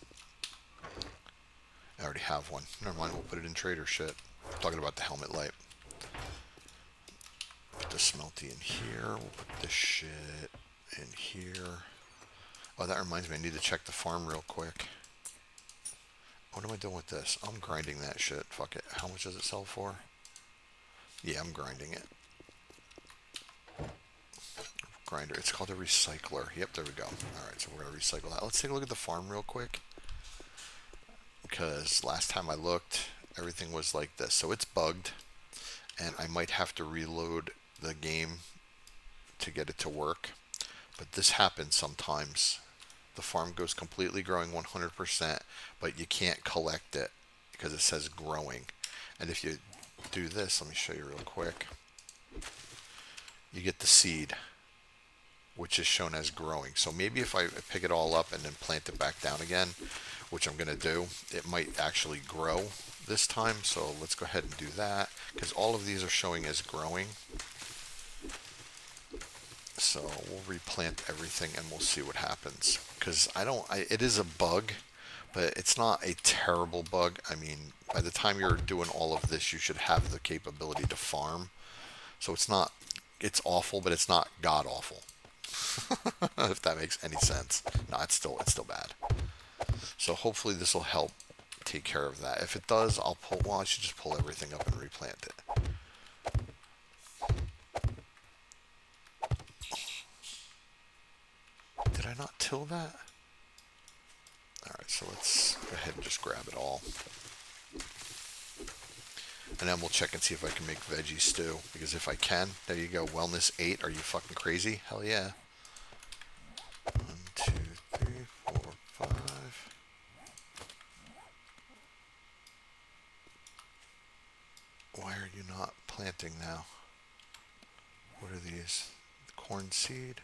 I already have one. Never mind, we'll put it in trader shit. I'm talking about the helmet light. Put the smelty in here. We'll put this shit in here. Oh, that reminds me, I need to check the farm real quick. What am I doing with this? I'm grinding that shit. Fuck it. How much does it sell for? Yeah, I'm grinding it. Grinder. It's called a recycler. Yep, there we go. Alright, so we're going to recycle that. Let's take a look at the farm real quick. Because last time I looked, everything was like this. So it's bugged. And I might have to reload the game to get it to work. But this happens sometimes. The farm goes completely growing 100%, but you can't collect it because it says growing. And if you do this, let me show you real quick. You get the seed, which is shown as growing. So maybe if I pick it all up and then plant it back down again, which I'm going to do, it might actually grow this time. So let's go ahead and do that because all of these are showing as growing. So we'll replant everything and we'll see what happens. Because it is a bug, but it's not a terrible bug. I mean, by the time you're doing all of this, you should have the capability to farm. So it's awful, but it's not god awful. If that makes any sense. No, it's still bad. So hopefully this will help take care of that. If it does, I should just pull everything up and replant it. Did I not till that? Alright, so let's go ahead and just grab it all. And then we'll check and see if I can make veggie stew. Because if I can, there you go. Wellness 8. Are you fucking crazy? Hell yeah. 1, 2, 3, 4, 5. Why are you not planting now? What are these? Corn seed?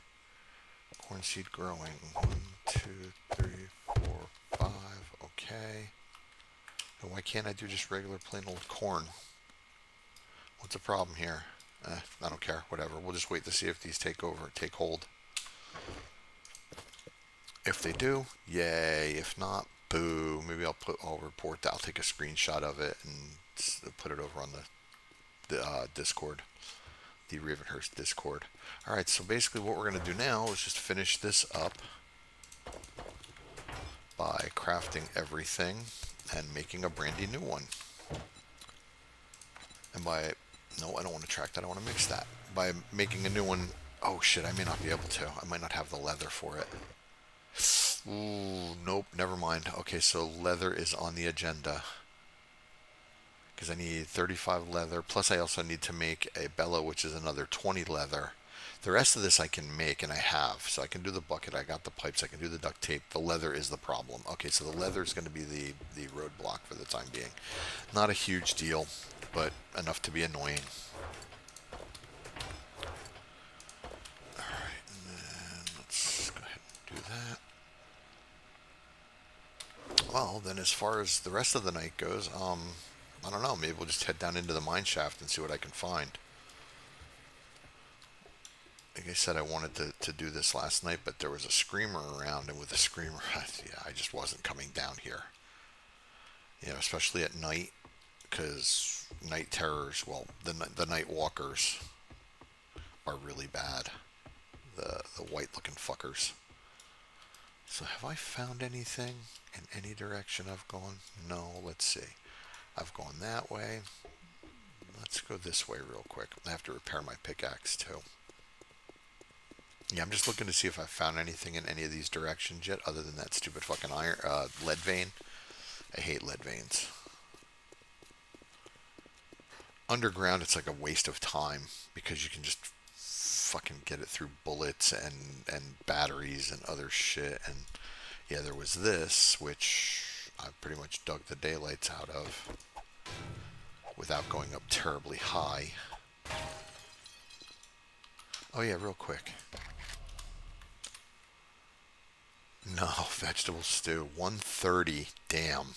Corn seed growing. 1, 2, 3, 4, 5. Okay. And why can't I do just regular plain old corn? What's the problem here? I don't care. Whatever. We'll just wait to see if these take hold. If they do, yay. If not, boo. Maybe I'll report that. I'll take a screenshot of it and put it over on the Discord, the Ravenhearst Discord. All right. So basically, what we're gonna do now is just finish this up by crafting everything and making a brandy new one. And no, I don't want to track that. I want to mix that. By making a new one, oh shit, I may not be able to. I might not have the leather for it. Ooh, nope, never mind. Okay, so leather is on the agenda. Because I need 35 leather, plus I also need to make a bellow, which is another 20 leather. The rest of this I can make, and I have. So I can do the bucket, I got the pipes, I can do the duct tape. The leather is the problem. Okay, so the leather is going to be the roadblock for the time being. Not a huge deal, but enough to be annoying. Alright, and then let's go ahead and do that. Well, then as far as the rest of the night goes, I don't know, maybe we'll just head down into the mine shaft and see what I can find. Like I said, I wanted to do this last night, but there was a screamer around, and with a screamer, yeah, I just wasn't coming down here. You know, especially at night, because night terrors, well, the night walkers are really bad. The white-looking fuckers. So have I found anything in any direction I've gone? No, let's see. I've gone that way. Let's go this way real quick. I have to repair my pickaxe too. Yeah, I'm just looking to see if I found anything in any of these directions yet, other than that stupid fucking lead vein. I hate lead veins. Underground, it's like a waste of time because you can just fucking get it through bullets and batteries and other shit. And yeah, there was this, which I pretty much dug the daylights out of without going up terribly high. Oh yeah, real quick. No, vegetable stew, 130. Damn.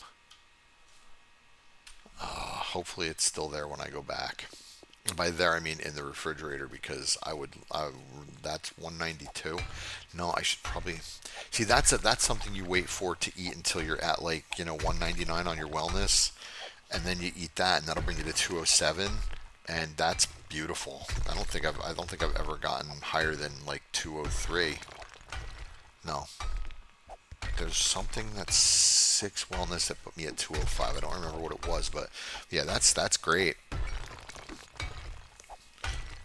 Hopefully it's still there when I go back. By there I mean in the refrigerator, because that's 192. No, I should probably see that's something you wait for to eat until you're at, like, 199 on your wellness, and then you eat that, and that'll bring you to 207, and that's beautiful. I don't think I've ever gotten higher than like 203. No, there's something that's 6 wellness that put me at 205. I don't remember what it was, but yeah, that's great.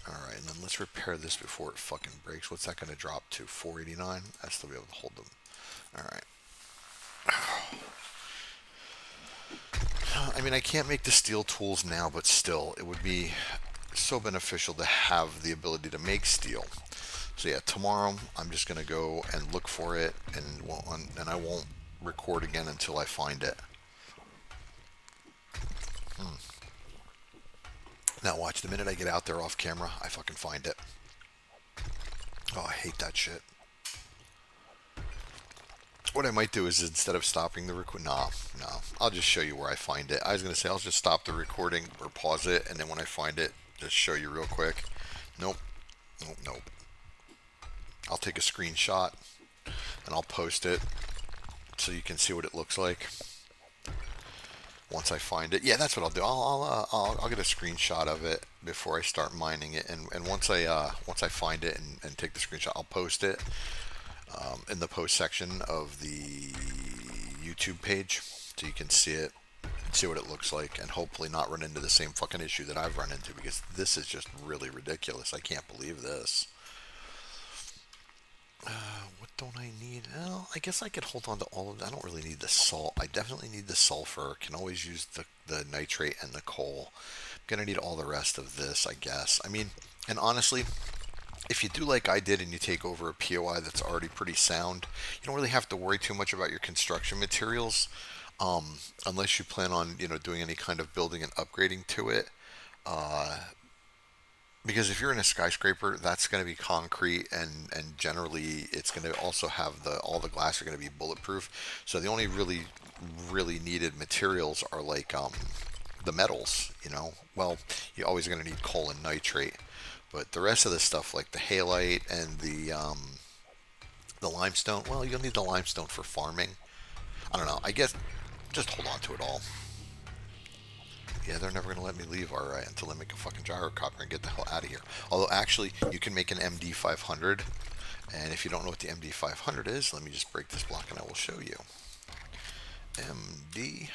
Alright, and then let's repair this before it fucking breaks. What's that going to drop to? 489? I'll still be able to hold them. Alright. I mean, I can't make the steel tools now, but still, it would be so beneficial to have the ability to make steel. So yeah, tomorrow I'm just going to go and look for it, and I won't record again until I find it. Now watch, the minute I get out there off camera, I fucking find it. Oh, I hate that shit. What I might do is, instead of stopping the record, no, I'll just show you where I find it. I was going to say I'll just stop the recording or pause it, and then when I find it, just show you real quick. Nope. I'll take a screenshot and I'll post it so you can see what it looks like once I find it. Yeah, that's what I'll do. I'll get a screenshot of it before I start mining it, and once I find it and take the screenshot, I'll post it in the post section of the YouTube page so you can see it and see what it looks like, and hopefully not run into the same fucking issue that I've run into, because this is just really ridiculous. I can't believe this. What don't I need? Well, I guess I could hold on to all of that. I don't really need the salt. I definitely need the sulfur. Can always use the nitrate and the coal. I'm gonna need all the rest of this, I guess. I mean, and honestly, if you do like I did and you take over a POI that's already pretty sound, you don't really have to worry too much about your construction materials, unless you plan on, doing any kind of building and upgrading to it. Because if you're in a skyscraper, that's going to be concrete, and generally it's going to also have all the glass are going to be bulletproof. So the only really needed materials are like the metals. Well, you're always going to need coal and nitrate, but the rest of the stuff like the halite and the limestone. Well, you'll need the limestone for farming. I don't know. I guess just hold on to it all. Yeah, they're never going to let me leave, alright, until I make a fucking gyrocopter and get the hell out of here. Although, actually, you can make an MD500. And if you don't know what the MD500 is, let me just break this block and I will show you. MD.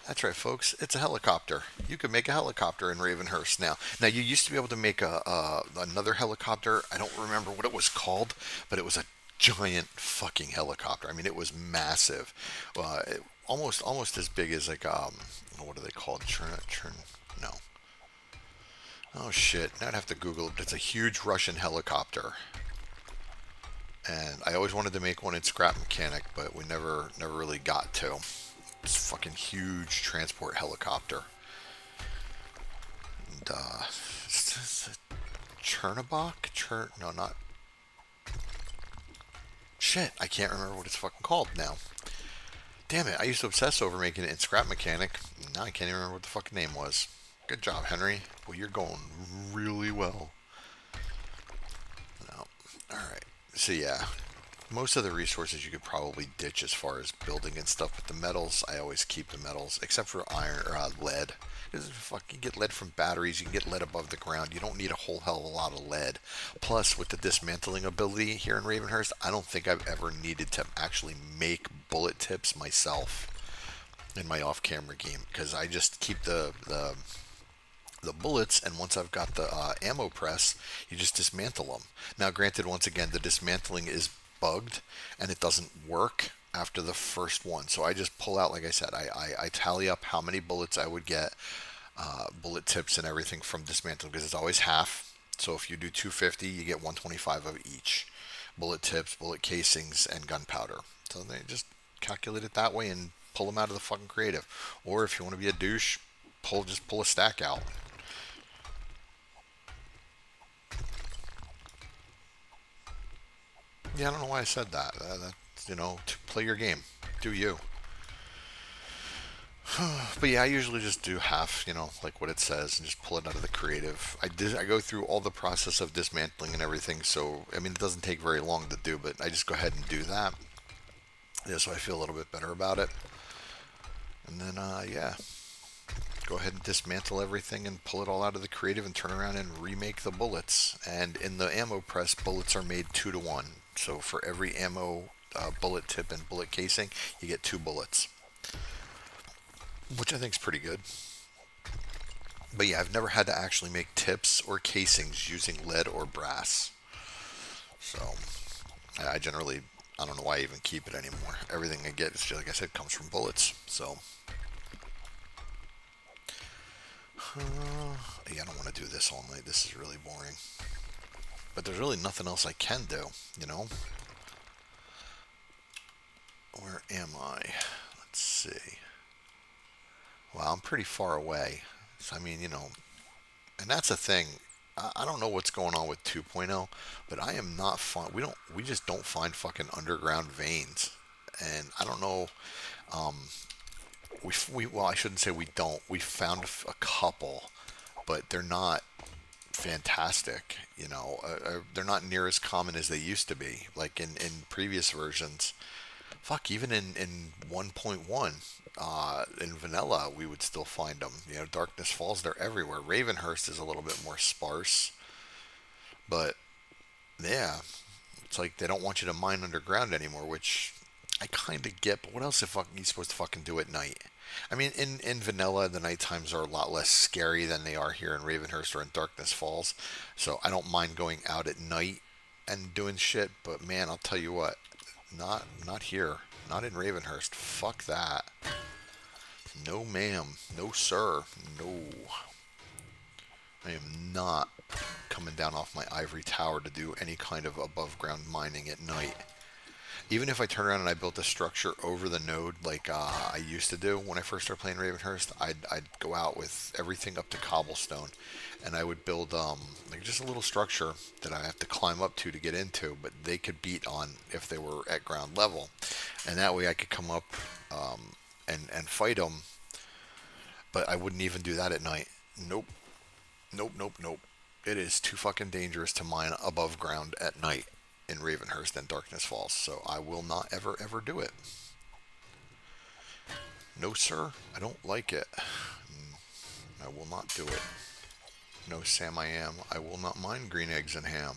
That's right, folks. It's a helicopter. You can make a helicopter in Ravenhearst now. Now, you used to be able to make another helicopter. I don't remember what it was called, but it was a giant fucking helicopter. I mean, it was massive. Almost as big as, like, what are they called? No. Oh shit, now I'd have to Google it. It's a huge Russian helicopter. And I always wanted to make one in Scrap Mechanic, but we never really got to. It's a fucking huge transport helicopter. And, it's a Chernobog? No, not... Shit, I can't remember what it's fucking called now. Damn it, I used to obsess over making it in Scrap Mechanic. Now I can't even remember what the fucking name was. Good job, Henry. Well, you're going really well. No. Alright. So yeah, most of the resources you could probably ditch as far as building and stuff, but the metals, I always keep the metals, except for iron or lead. Because fuck, you get lead from batteries, you can get lead above the ground. You don't need a whole hell of a lot of lead. Plus, with the dismantling ability here in Ravenhearst, I don't think I've ever needed to actually make bullet tips myself in my off-camera game, because I just keep the bullets, and once I've got the ammo press, you just dismantle them. Now, granted, once again, the dismantling is bugged, and it doesn't work after the first one. So I just pull out, like I said, I tally up how many bullets I would get, bullet tips and everything from dismantling, because it's always half. So if you do 250, you get 125 of each. Bullet tips, bullet casings, and gunpowder. So they just calculate it that way and pull them out of the fucking creative. Or if you want to be a douche, just pull a stack out. Yeah, I don't know why I said that. Play your game. Do you. But yeah, I usually just do half, like what it says, and just pull it out of the creative. I go through all the process of dismantling and everything, so I mean it doesn't take very long to do, but I just go ahead and do that. Yeah, so I feel a little bit better about it. And then yeah, go ahead and dismantle everything and pull it all out of the creative and turn around and remake the bullets. And in the ammo press, bullets are made 2 to 1. So for every ammo bullet tip and bullet casing, you get 2 bullets, which I think is pretty good. But yeah, I've never had to actually make tips or casings using lead or brass. So I generally, I don't know why I even keep it anymore. Everything I get, is, like I said, comes from bullets. So yeah, I don't want to do this all night. This is really boring. But there's really nothing else I can do, you know? Where am I? Let's see. Well, I'm pretty far away. So, I mean, and that's a thing. I don't know what's going on with 2.0, but I am not we just don't find fucking underground veins. And I don't know, well, I shouldn't say we don't. We found a couple, but they're not fantastic. They're not near as common as they used to be. Like in previous versions, fuck, even in 1.1, in vanilla, we would still find them. Darkness Falls, they're everywhere. Ravenhearst is a little bit more sparse, but yeah, it's like they don't want you to mine underground anymore, which I kind of get. But what else are you supposed to fucking do at night? I mean, in vanilla, the night times are a lot less scary than they are here in Ravenhearst or in Darkness Falls. So I don't mind going out at night and doing shit. But man, I'll tell you what, not here, not in Ravenhearst. Fuck that. No, ma'am. No, sir. No. I am not coming down off my ivory tower to do any kind of above ground mining at night. Even if I turn around and I built a structure over the node like I used to do when I first started playing Ravenhearst, I'd go out with everything up to cobblestone, and I would build like just a little structure that I have to climb up to get into, but they could beat on if they were at ground level, and that way I could come up and fight them. But I wouldn't even do that at night. Nope, nope, nope, nope. It is too fucking dangerous to mine above ground at night in Ravenhearst and Darkness Falls, so I will not ever ever do it. No, sir, I don't like it. I will not do it. No, Sam, I am. I will not mine green eggs and ham.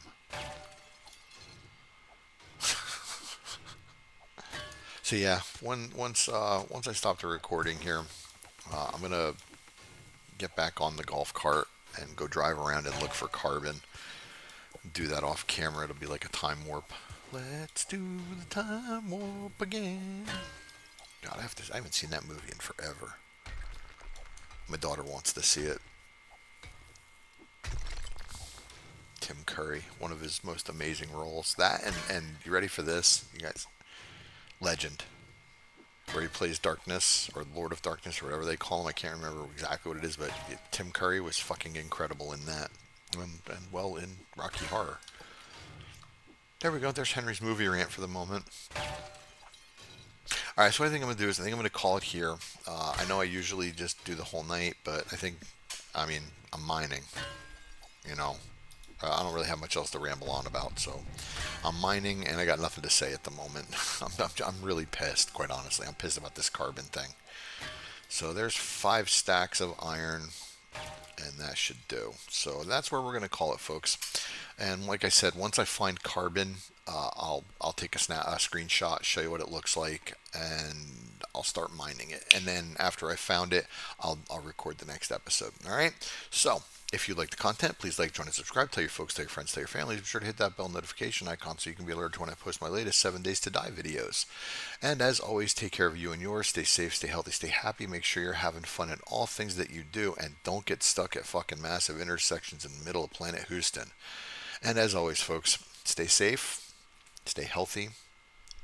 So yeah, once I stop the recording here, I'm gonna get back on the golf cart and go drive around and look for carbon. Do that off camera. It'll be like a time warp. Let's do the time warp again. God, I haven't seen that movie in forever. My daughter wants to see it. Tim Curry, one of his most amazing roles. That and you ready for this, you guys? Legend, where he plays Darkness or Lord of Darkness or whatever they call him. I can't remember exactly what it is, but Tim Curry was fucking incredible in that, and well in Rocky Horror. There we go. There's Henry's movie rant for the moment. All right, so what I think I'm going to do is I think I'm going to call it here. I know I usually just do the whole night, but I mean, I'm mining, you know. I don't really have much else to ramble on about, so I'm mining, and I got nothing to say at the moment. I'm really pissed, quite honestly. I'm pissed about this carbon thing. So there's 5 stacks of iron, and that should do. So that's where we're going to call it, folks. And like I said, once I find carbon, I'll take a screenshot, show you what it looks like, and I'll start mining it. And then after I found it, I'll record the next episode. All right. So If you like the content, please like, join, and subscribe. Tell your folks, tell your friends, tell your families. Be sure to hit that bell notification icon so you can be alerted when I post my latest 7 Days to Die videos. And as always, take care of you and yours. Stay safe, stay healthy, stay happy. Make sure you're having fun in all things that you do. And don't get stuck at fucking massive intersections in the middle of planet Houston. And as always, folks, stay safe, stay healthy,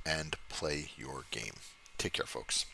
and play your game. Take care, folks.